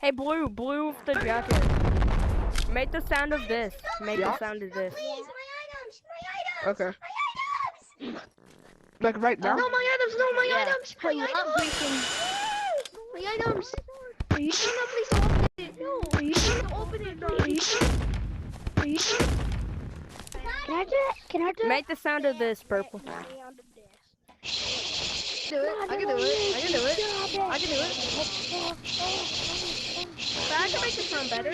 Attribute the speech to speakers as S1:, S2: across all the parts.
S1: Hey, Blue with the jacket. Make the sound of this. Make the sound of this.
S2: Please, my items! My items!
S3: Okay.
S2: My items!
S3: Like right now?
S2: No, my items! No, my
S1: Yeah.
S2: items!
S4: I love breaking.
S2: My items!
S4: Are you sure?
S2: Please open it! No!
S4: Are you sure?
S2: Open it,
S4: Are you sure? Are you sure? Can I do it? Can I do it?
S1: Make the sound of this, Purple.
S2: Do it. I can do it. I can do it. I can do it. But I can make the sound better.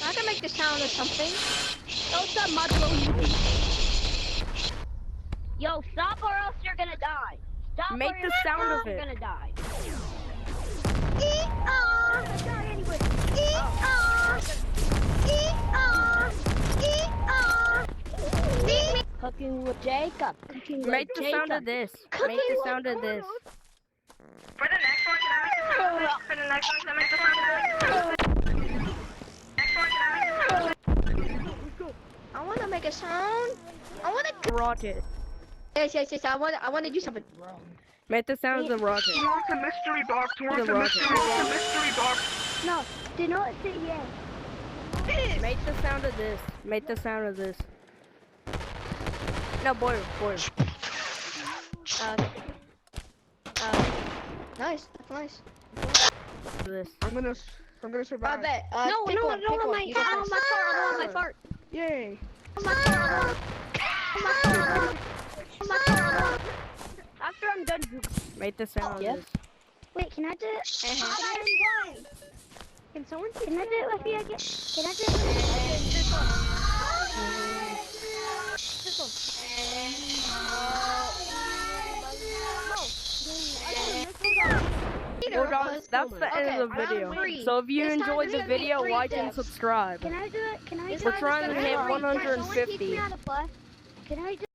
S2: I can make the sound of something.
S4: What's up, Modulo? Yo, stop or else you're gonna die. Stop
S1: Make
S4: or
S1: the
S4: else
S1: sound of
S4: you're
S1: it.
S4: gonna die.
S2: I'm gonna die anyway.
S4: Cooking with Jacob. Cooking with
S1: Make the
S4: Jacob.
S1: sound of this. Make the sound of this.
S5: For the next one, can I make the sound of this? For the next one, can I make the sound of this? Next one, can I make the sound of this?
S2: I wanna make a sound. I wanna.
S1: Rocket.
S2: Yes. I wanna do something.
S1: Make the sound of the rocket.
S3: Who wants a mystery box? Who wants
S1: The
S3: a
S1: rocket.
S3: mystery box? Mystery box.
S4: No, do not say yes.
S1: Make the sound of this. Make the sound of this. No, boy.
S2: Nice. That's nice.
S1: This.
S3: I'm gonna survive.
S2: I bet.
S4: No,
S2: pick
S4: no,
S2: one,
S4: I don't
S2: pick
S4: want
S2: one.
S4: my
S2: You
S4: fart.
S2: got
S4: I don't want my fart. I don't want my fart.
S3: Yay.
S4: After I'm done.
S1: Make the sound of this.
S4: Wait, can I do it? Can someone? Can I do it with you again? Can I do it with
S1: Well, guys, that's the end of the video. So if you enjoyed the video, like and subscribe.
S4: Can I do it? Can I do it?
S1: We're trying to hit
S4: Someone teach
S1: 150.
S4: me how to fly. Can I do